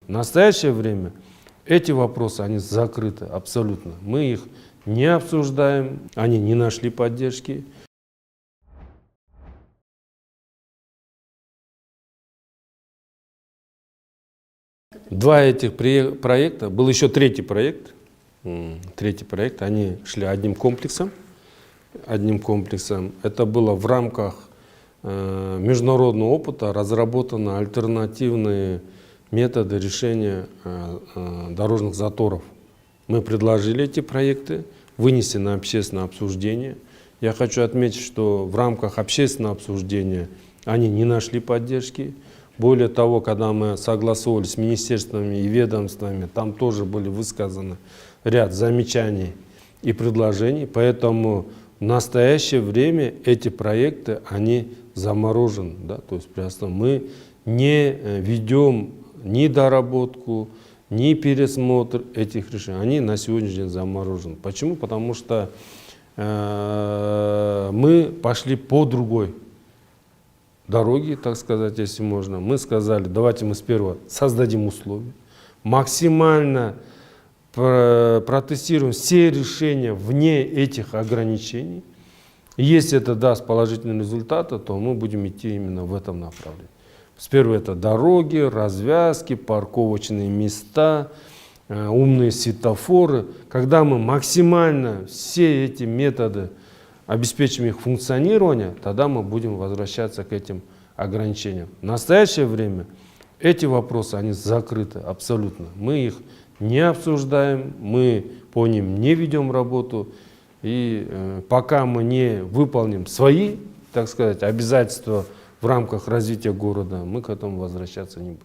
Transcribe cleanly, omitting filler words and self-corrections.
В настоящее время эти вопросы, они закрыты абсолютно. Мы их не обсуждаем, они не нашли поддержки. Два этих проекта, был еще третий проект, они шли одним комплексом. Это было в рамках международного опыта, разработаны альтернативные методы решения дорожных заторов. Мы предложили эти проекты, вынесли на общественное обсуждение. Я хочу отметить, что в рамках общественного обсуждения они не нашли поддержки. Более того, когда мы согласовывали с министерствами и ведомствами, там тоже были высказаны ряд замечаний и предложений. Поэтому в настоящее время эти проекты, они заморожены. Да? То есть мы не ведем ни доработку, ни пересмотр этих решений. Они на сегодняшний день заморожены. Почему? Потому что мы пошли по другой дороге, так сказать, если можно. Мы сказали, давайте мы сперва создадим условия, максимально протестируем все решения вне этих ограничений. И если это даст положительные результаты, то мы будем идти именно в этом направлении. Сперва это дороги, развязки, парковочные места, умные светофоры. Когда мы максимально все эти методы обеспечим их функционирование, тогда мы будем возвращаться к этим ограничениям. В настоящее время эти вопросы, они закрыты абсолютно. Мы их не обсуждаем, мы по ним не ведем работу. И пока мы не выполним свои, так сказать, обязательства в рамках развития города, мы к этому возвращаться не будем.